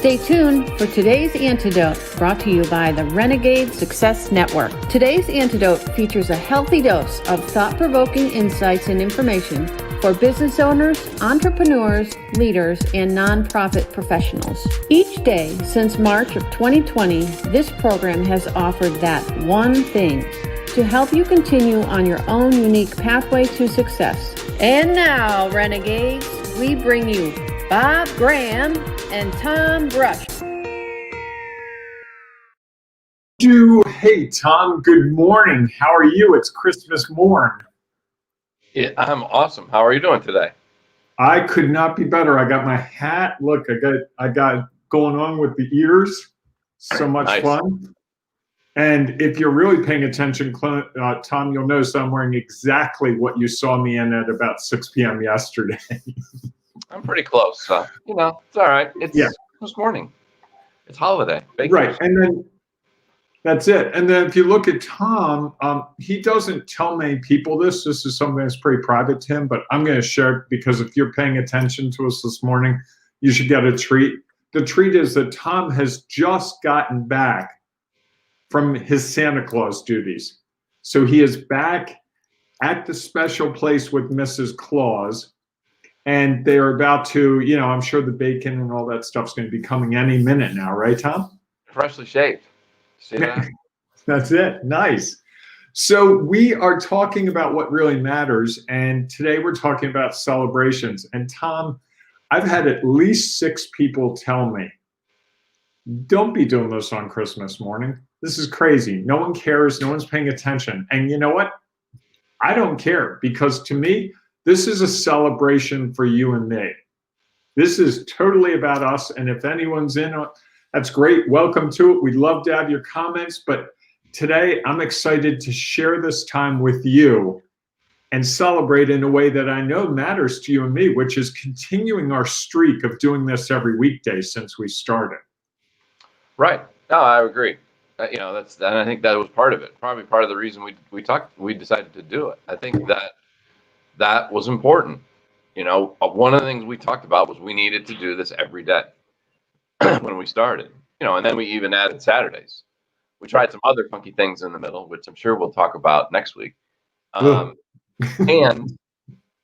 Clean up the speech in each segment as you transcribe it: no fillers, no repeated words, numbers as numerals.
Stay tuned for today's Antidote, brought to you by the Renegade Success Network. Today's Antidote features a healthy dose of thought-provoking insights and information for business owners, entrepreneurs, leaders, and nonprofit professionals. Each day since March of 2020, this program has offered that one thing to help you continue on your own unique pathway to success. And now, Renegades, we bring you Bob Graham and Tom Brush. Hey, Tom, good morning. How are you? It's Christmas morn. Yeah, I'm awesome. How are you doing today? I could not be better. I got my hat. Look, I got going on with the ears. So much Nice. fun. And if you're really paying attention, Tom, you'll notice I'm wearing exactly what you saw me in at about 6 p.m. yesterday. I'm pretty close, so it's all right. It's Christmas morning. It's holiday. Right, and then that's it. And then if you look at Tom, he doesn't tell many people this. This is something that's pretty private to him, but I'm going to share it because if you're paying attention to us this morning, you should get a treat. The treat is that Tom has just gotten back from his Santa Claus duties. So he is back at the special place with Mrs. Claus. And they're about to, I'm sure the bacon and all that stuff's going to be coming any minute now, right, Tom? Freshly shaved. See that? That's it. Nice. So we are talking about what really matters. And today we're talking about celebrations. And Tom, I've had at least 6 people tell me, don't be doing this on Christmas morning. This is crazy. No one cares. No one's paying attention. And you know what? I don't care, because to me, this is a celebration for you and me. This is totally about us. And if anyone's in, that's great. Welcome to it. We'd love to have your comments. But today, I'm excited to share this time with you and celebrate in a way that I know matters to you and me, which is continuing our streak of doing this every weekday since we started. Right. No, I agree. And I think that was part of it. Probably part of the reason we decided to do it. I think that was important. One of the things we talked about was we needed to do this every day when we started, and then we even added Saturdays. We tried some other funky things in the middle, which I'm sure we'll talk about next week. And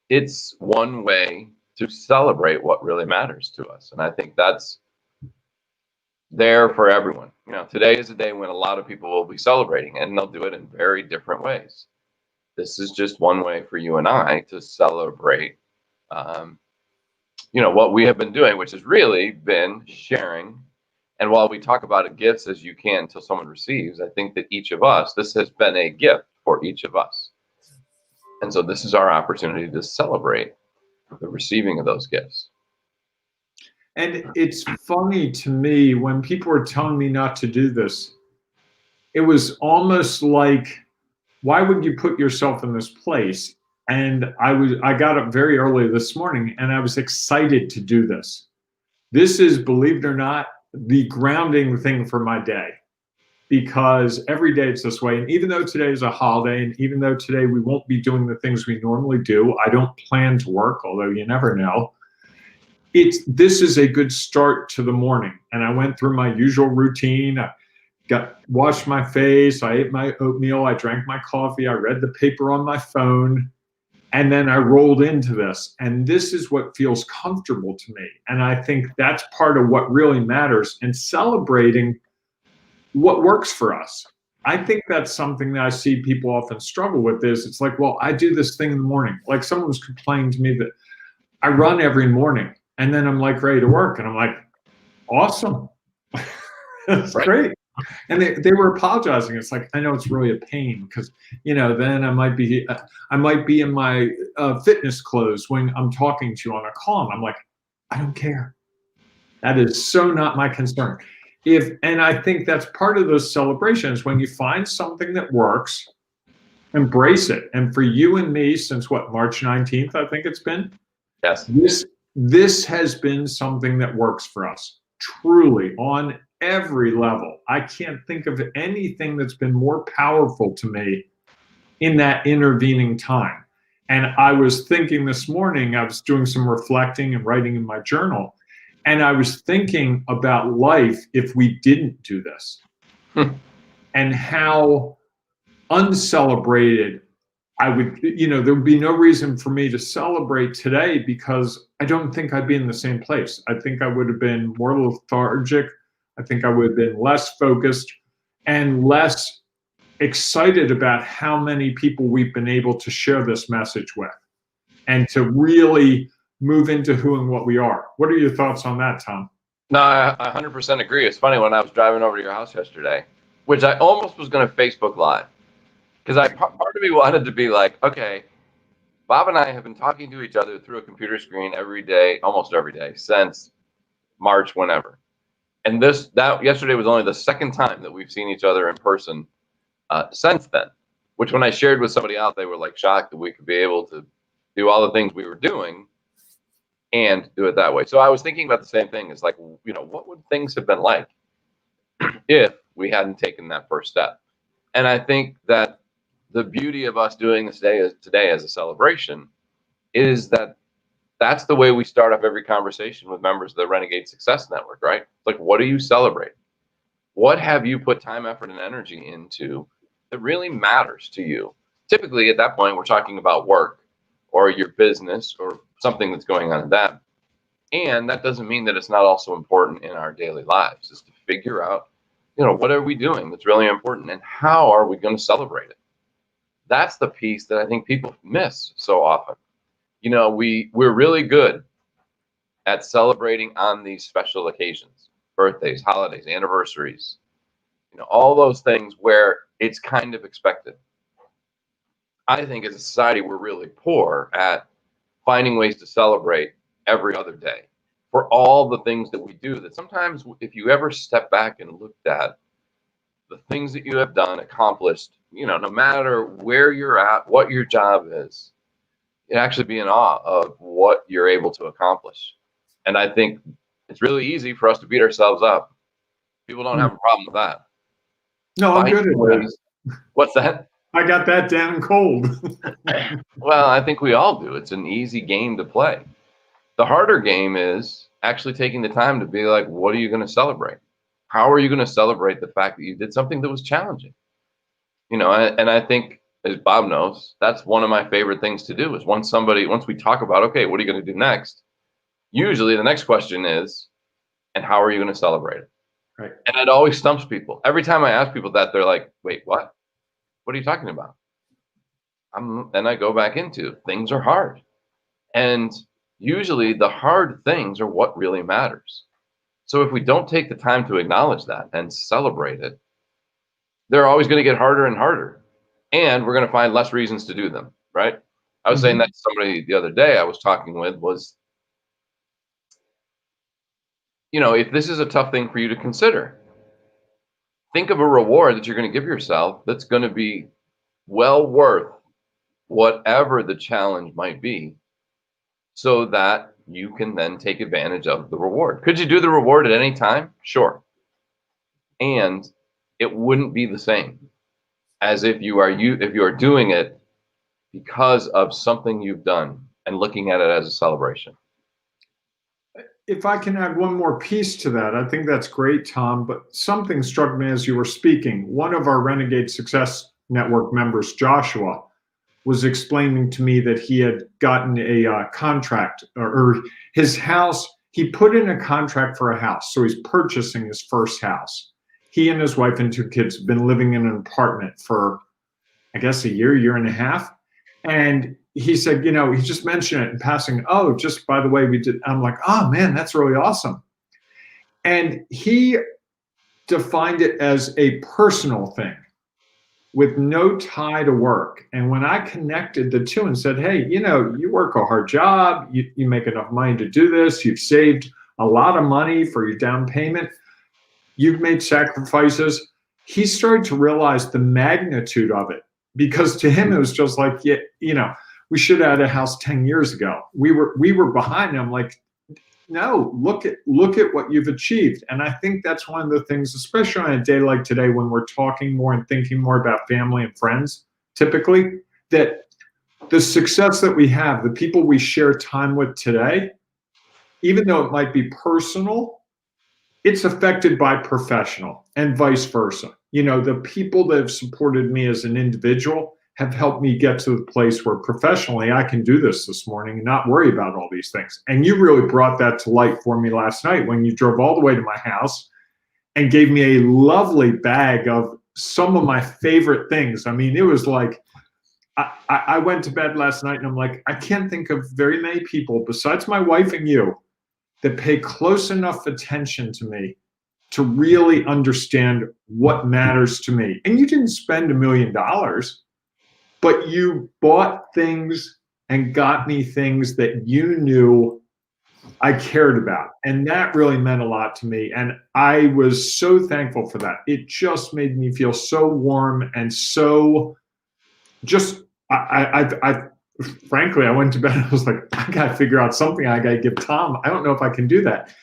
it's one way to celebrate what really matters to us. And I think that's there for everyone. Today is a day when a lot of people will be celebrating, and they'll do it in very different ways. This is just one way for you and I to celebrate, what we have been doing, which has really been sharing. And while we talk about gifts as you can until someone receives, I think that each of us, this has been a gift for each of us. And so this is our opportunity to celebrate the receiving of those gifts. And it's funny to me when people were telling me not to do this, it was almost like, why would you put yourself in this place? And I got up very early this morning and I was excited to do this. This is, believe it or not, the grounding thing for my day, because every day it's this way. And even though today is a holiday, and even though today we won't be doing the things we normally do, I don't plan to work, although you never know. This is a good start to the morning. And I went through my usual routine. I washed my face, I ate my oatmeal, I drank my coffee, I read the paper on my phone, and then I rolled into this. And this is what feels comfortable to me. And I think that's part of what really matters, and celebrating what works for us. I think that's something that I see people often struggle with is, it's like, well, I do this thing in the morning. Like someone was complaining to me that I run every morning and then I'm like ready to work. And I'm like, awesome. That's great. And they were apologizing. It's like, I know it's really a pain because, then I might be in my fitness clothes when I'm talking to you on a call. And I'm like, I don't care. That is so not my concern. And I think that's part of those celebrations. When you find something that works, embrace it. And for you and me, since March 19th, I think it's been. Yes. This has been something that works for us, truly, on every level. I can't think of anything that's been more powerful to me in that intervening time. And I was thinking this morning, I was doing some reflecting and writing in my journal, And I was thinking about life if we didn't do this and how uncelebrated I would, there would be no reason for me to celebrate today because I don't think I'd be in the same place. I think I would have been more lethargic. I think I would have been less focused and less excited about how many people we've been able to share this message with and to really move into who and what we are. What are your thoughts on that, Tom? No, I 100% agree. It's funny, when I was driving over to your house yesterday, which I almost was going to Facebook Live, because part of me wanted to be like, okay, Bob and I have been talking to each other through a computer screen every day, almost every day, since March, whenever. And yesterday was only the second time that we've seen each other in person since then, which when I shared with somebody else, they were like shocked that we could be able to do all the things we were doing and do it that way. So I was thinking about the same thing. It's like, what would things have been like if we hadn't taken that first step? And I think that the beauty of us doing this today as a celebration is that that's the way we start off every conversation with members of the Renegade Success Network, right? Like, what do you celebrate? What have you put time, effort, and energy into that really matters to you? Typically, at that point, we're talking about work or your business or something that's going on in that. And that doesn't mean that it's not also important in our daily lives, is to figure out, what are we doing that's really important and how are we going to celebrate it? That's the piece that I think people miss so often. We're really good at celebrating on these special occasions, birthdays, holidays, anniversaries, all those things where it's kind of expected. I think as a society, we're really poor at finding ways to celebrate every other day for all the things that we do, that sometimes if you ever step back and looked at the things that you have done, accomplished, no matter where you're at, what your job is, you'd actually be in awe of what you're able to accomplish. And I think it's really easy for us to beat ourselves up. People don't have a problem with that. No, I'm good at that. What's that? I got that down cold. Well, I think we all do. It's an easy game to play. The harder game is actually taking the time to be like, what are you going to celebrate? How are you going to celebrate the fact that you did something that was challenging? And I think, as Bob knows, that's one of my favorite things to do is once we talk about, okay, what are you going to do next? Usually the next question is, and how are you going to celebrate it? Right. And it always stumps people. Every time I ask people that, they're like, wait, what? What are you talking about? Then I go back into things are hard. And usually the hard things are what really matters. So if we don't take the time to acknowledge that and celebrate it, they're always going to get harder and harder. And we're going to find less reasons to do them, right? I was saying that to somebody the other day I was talking with was, if this is a tough thing for you to consider, think of a reward that you're going to give yourself that's going to be well worth whatever the challenge might be, so that you can then take advantage of the reward. Could you do the reward at any time? Sure. And it wouldn't be the same as if you are doing it because of something you've done and looking at it as a celebration. If I can add one more piece to that, I think that's great, Tom, but something struck me as you were speaking. One of our Renegade Success Network members, Joshua, was explaining to me that he had gotten a contract, or his house, he put in a contract for a house. So he's purchasing his first house. He and his wife and 2 kids have been living in an apartment for, I guess, a year and a half. And he said, he just mentioned it in passing. Oh, just by the way, we did. I'm like, oh man, that's really awesome. And he defined it as a personal thing with no tie to work. And when I connected the two and said, hey, you work a hard job, you make enough money to do this, you've saved a lot of money for your down payment, you've made sacrifices, he started to realize the magnitude of it. Because to him, it was just like, we should have had a house 10 years ago. We were behind him. Like, no, look at what you've achieved. And I think that's one of the things, especially on a day like today, when we're talking more and thinking more about family and friends, typically, that the success that we have, the people we share time with today, even though it might be personal, it's affected by professional and vice versa. You know, the people that have supported me as an individual have helped me get to the place where professionally I can do this morning and not worry about all these things. And you really brought that to light for me last night when you drove all the way to my house and gave me a lovely bag of some of my favorite things. I mean, it was like, I went to bed last night and I'm like, I can't think of very many people besides my wife and you that pay close enough attention to me to really understand what matters to me. And you didn't spend $1 million, but you bought things and got me things that you knew I cared about. And that really meant a lot to me. And I was so thankful for that. It just made me feel so warm and so just, frankly, I went to bed and I was like, I got to figure out something I got to give Tom. I don't know if I can do that.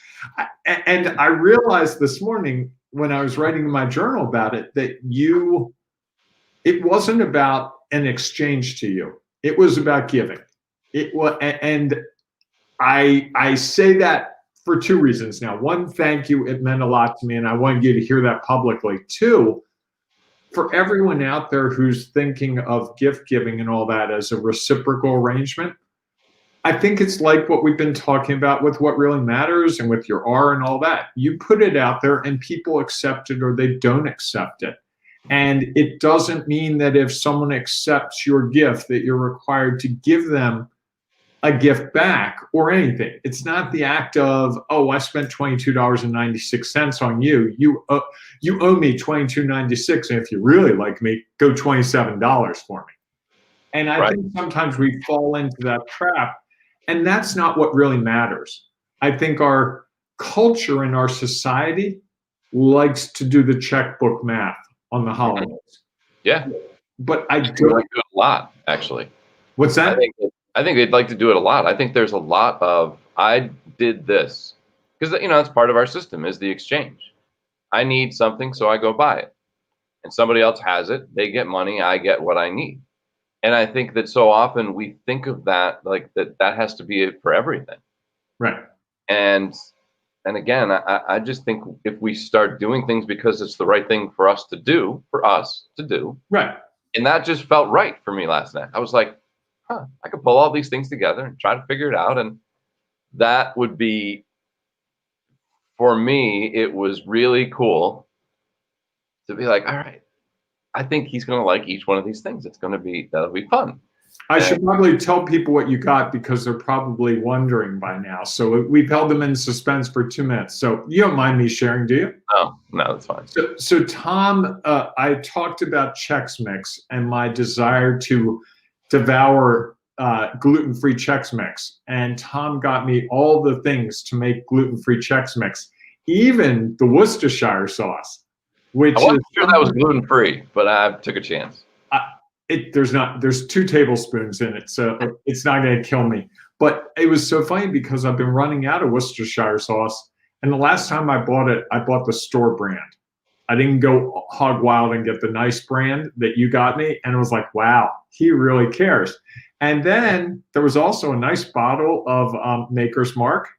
And I realized this morning when I was writing in my journal about it, that it wasn't about an exchange to you. It was about giving. It was, and I say that for two reasons now. One, thank you. It meant a lot to me, and I wanted you to hear that publicly. Two, for everyone out there who's thinking of gift giving and all that as a reciprocal arrangement, I think it's like what we've been talking about with what really matters and with your R and all that. You put it out there and people accept it or they don't accept it. And it doesn't mean that if someone accepts your gift that you're required to give them a gift back or anything. It's not the act of, oh, I spent $22.96 on you. You owe me $22.96, and if you really like me, go $27 for me. And I think sometimes we fall into that trap, and that's not what really matters. I think our culture and our society likes to do the checkbook math on the holidays. Yeah. But I don't do it a lot, actually. What's that? I think they'd like to do it a lot. I think there's a lot of, I did this. Because, it's part of our system is the exchange. I need something, so I go buy it. And somebody else has it. They get money. I get what I need. And I think that so often we think of that like that has to be it for everything. Right. And again, I just think if we start doing things because it's the right thing for us to do, Right. And that just felt right for me last night. I was like, I could pull all these things together and try to figure it out. And that would be, for me, it was really cool to be like, all right, I think he's going to like each one of these things. That'll be fun. I should probably tell people what you got because they're probably wondering by now. So we've held them in suspense for 2 minutes. So you don't mind me sharing, do you? Oh, no, that's fine. So Tom, I talked about Chex Mix and my desire to devour gluten-free Chex Mix. And Tom got me all the things to make gluten-free Chex Mix, even the Worcestershire sauce, which I wasn't sure that was gluten-free, but I took a chance. There's 2 tablespoons in it, so it's not going to kill me. But it was so funny because I've been running out of Worcestershire sauce, and the last time I bought it, I bought the store brand. I didn't go hog wild and get the nice brand that you got me, and it was like, wow, he really cares. And then there was also a nice bottle of Maker's Mark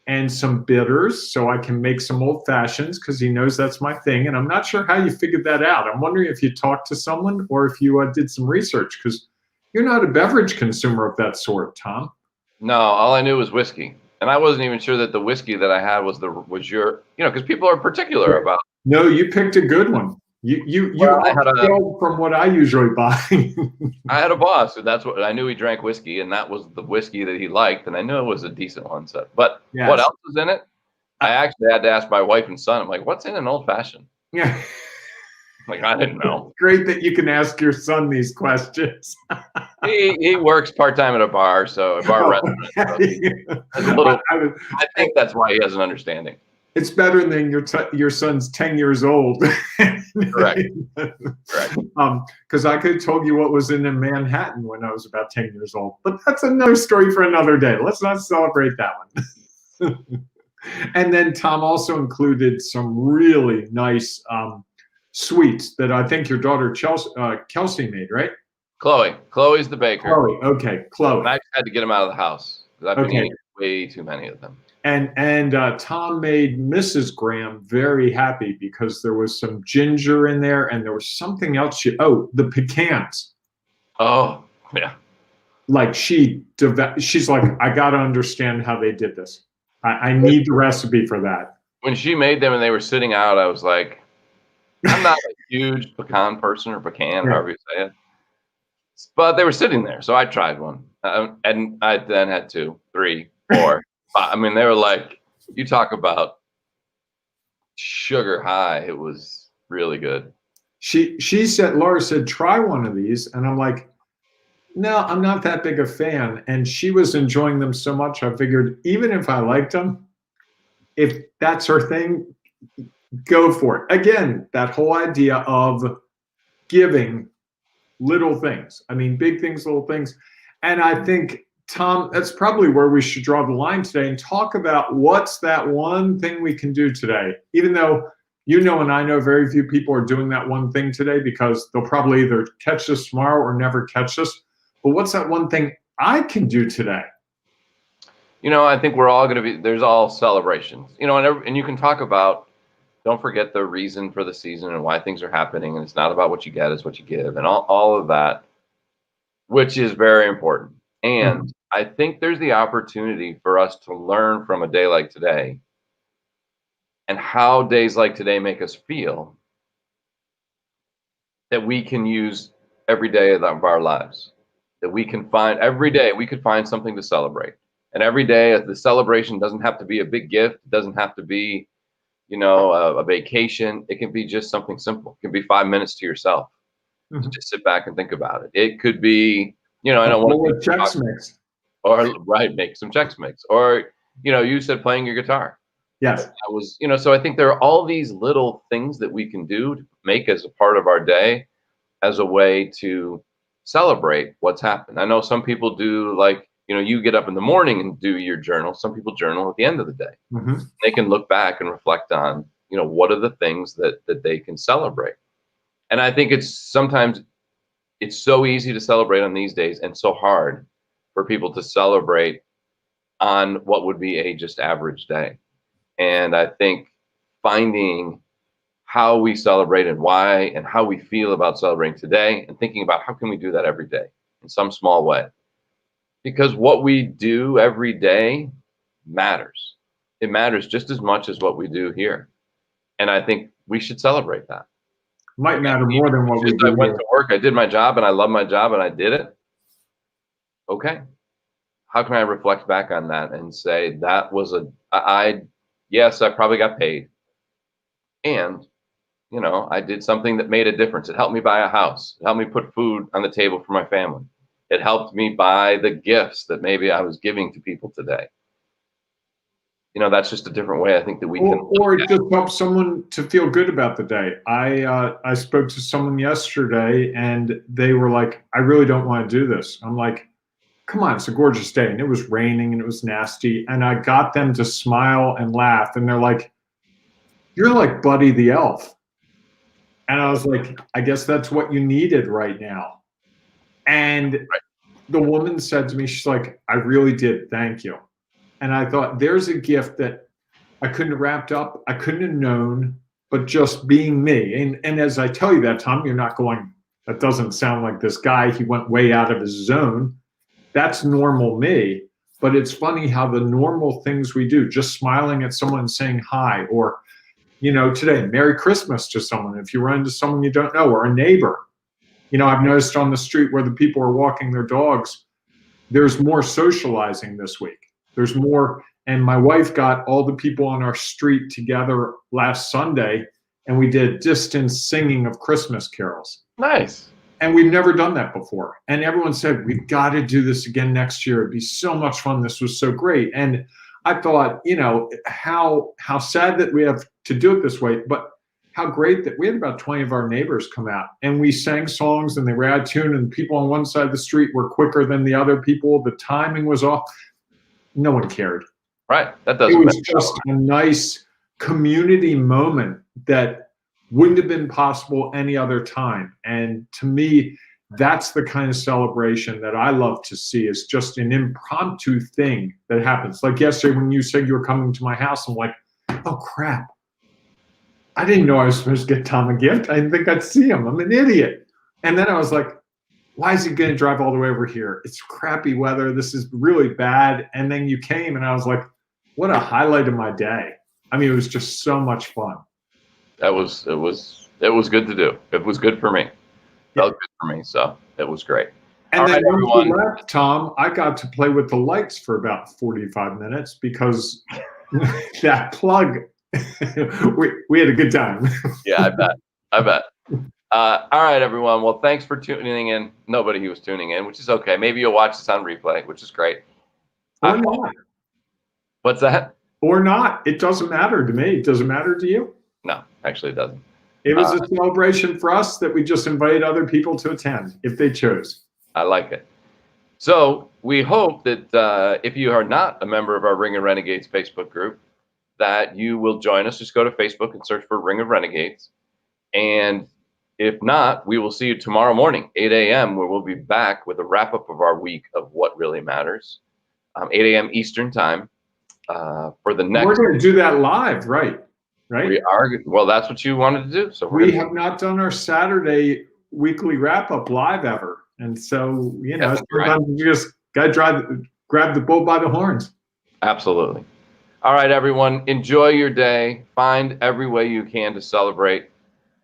and some bitters, so I can make some old fashions because he knows that's my thing. And I'm not sure how you figured that out. I'm wondering if you talked to someone or if you did some research, because you're not a beverage consumer of that sort, Tom. No, all I knew was whiskey, and I wasn't even sure that the whiskey that I had was your, because people are particular about. No, you picked a good one. You from what I usually buy. I had a boss, and that's what I knew. He drank whiskey, and that was the whiskey that he liked, and I knew it was a decent one. So, but yes. What else is in it? I actually had to ask my wife and son. I'm like, "What's in an old fashioned?" Yeah, like I didn't know. Great that you can ask your son these questions. he works part time at a bar, restaurant. So I think that's why he has an understanding. It's better than your son's 10 years old. Correct. Because I could have told you what was in Manhattan when I was about 10 years old. But that's another story for another day. Let's not celebrate that one. And then Tom also included some really nice sweets that I think your daughter Kelsey made, right? Chloe's the baker. Chloe, okay, Chloe. I had to get him out of the house because I've been eating way too many of them. And Tom made Mrs. Graham very happy because there was some ginger in there and there was something else. The pecans. Oh, yeah. Like she's like, I got to understand how they did this. I need the recipe for that. When she made them and they were sitting out, I was like, I'm not a huge pecan person or pecan, Yeah. however you say it. But they were sitting there, so I tried one. And I then had 2, 3, 4. I mean, they were like, you talk about sugar high. It was really good. Laura said, try one of these. And I'm like, no, I'm not that big a fan. And she was enjoying them so much, I figured even if I liked them, if that's her thing, go for it. Again, that whole idea of giving little things. I mean, big things, little things. And I think, Tom, that's probably where we should draw the line today and talk about what's that one thing we can do today, even though you know and I know very few people are doing that one thing today because they'll probably either catch this tomorrow or never catch this. But what's that one thing I can do today? I think we're all going to be, there's all celebrations, and you can talk about, don't forget the reason for the season and why things are happening. And it's not about what you get, it's what you give, and all of that, which is very important. And I think there's the opportunity for us to learn from a day like today and how days like today make us feel that we can use every day of our lives, that we can find every day, we could find something to celebrate. And every day the celebration doesn't have to be a big gift. It doesn't have to be, a vacation. It can be just something simple. It can be 5 minutes to yourself. To just sit back and think about it. It could be, I don't want to Chex Mix. Or make some Chex Mix. Or, you said playing your guitar. Yes. That was, so I think there are all these little things that we can do to make as a part of our day as a way to celebrate what's happened. I know some people do, like, you get up in the morning and do your journal. Some people journal at the end of the day. They can look back and reflect on, what are the things that they can celebrate. And I think sometimes it's so easy to celebrate on these days and so hard for people to celebrate on what would be a just average day. And I think finding how we celebrate and why and how we feel about celebrating today and thinking about how can we do that every day in some small way. Because what we do every day matters. It matters just as much as what we do here. And I think we should celebrate that. Might matter more than what we do. I went to work, I did my job, and I love my job, and I did it. Okay. How can I reflect back on that and say that was yes, I probably got paid. And, I did something that made a difference. It helped me buy a house. It helped me put food on the table for my family. It helped me buy the gifts that maybe I was giving to people today. That's just a different way I think that we can. Or it just helps someone to feel good about the day. I spoke to someone yesterday and they were like, I really don't want to do this. I'm like, come on, it's a gorgeous day. And it was raining and it was nasty. And I got them to smile and laugh. And they're like, you're like Buddy the Elf. And I was like, I guess that's what you needed right now. And the woman said to me, she's like, I really did. Thank you. And I thought, there's a gift that I couldn't have wrapped up. I couldn't have known, but just being me. And as I tell you that, Tom, you're not going, that doesn't sound like this guy. He went way out of his zone. That's normal me. But it's funny how the normal things we do, just smiling at someone and saying hi, or, today, Merry Christmas to someone. If you run into someone you don't know, or a neighbor. I've noticed on the street where the people are walking their dogs, there's more socializing this week. There's more, and my wife got all the people on our street together last Sunday, and we did distance singing of Christmas carols. Nice. And we've never done that before. And everyone said, we've got to do this again next year. It'd be so much fun. This was so great. And I thought, how sad that we have to do it this way, but how great that we had about 20 of our neighbors come out and we sang songs and they were out of tune, and people on one side of the street were quicker than the other people. The timing was off. No one cared. Right. That doesn't. It was just a nice community moment that wouldn't have been possible any other time. And to me, that's the kind of celebration that I love to see, is just an impromptu thing that happens. Like yesterday when you said you were coming to my house, I'm like, oh crap. I didn't know I was supposed to get Tom a gift. I didn't think I'd see him. I'm an idiot. And then I was like, why is he going to drive all the way over here? It's crappy weather. This is really bad. And then you came and I was like, what a highlight of my day. I mean, it was just so much fun. It was good to do. It was good for me. Felt good for me. So it was great. And all then right, once you everyone. left, Tom, I got to play with the lights for about 45 minutes because that plug, we had a good time. Yeah, I bet. All right, everyone. Well, thanks for tuning in. Nobody who was tuning in, which is okay. Maybe you'll watch this on replay, which is great. Or not. What's that? Or not. It doesn't matter to me. It doesn't matter to you. No, actually it doesn't. It was a celebration for us that we just invited other people to attend if they chose. I like it. So we hope that if you are not a member of our Ring of Renegades Facebook group, that you will join us. Just go to Facebook and search for Ring of Renegades. And if not, we will see you tomorrow morning, 8 a.m., where we'll be back with a wrap-up of our week of what really matters, 8 a.m. Eastern time for the next. We're going to do that live, right? We are. Well, that's what you wanted to do. So we have not done our Saturday weekly wrap-up live ever. And so, you know, sometimes you just got to grab the bull by the horns. Absolutely. All right, everyone, enjoy your day. Find every way you can to celebrate.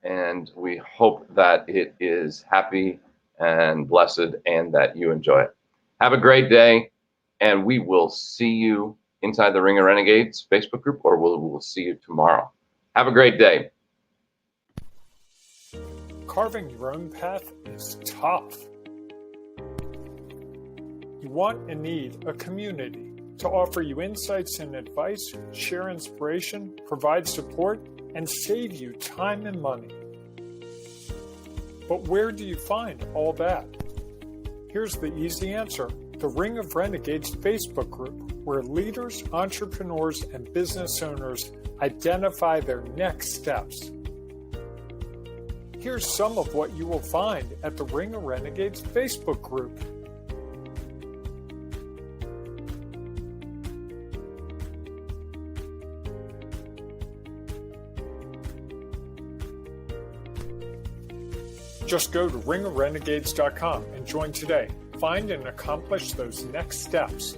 And we hope that it is happy and blessed and that you enjoy it. Have a great day. And we will see you inside the Ring of Renegades Facebook group, or we'll see you tomorrow. Have a great day. Carving your own path is tough. You want and need a community to offer you insights and advice, share inspiration, provide support, and save you time and money. But where do you find all that? Here's the easy answer: the Ring of Renegades Facebook group, where leaders, entrepreneurs, and business owners identify their next steps. Here's some of what you will find at the Ring of Renegades Facebook group. Just go to ringofrenegades.com and join today. Find and accomplish those next steps.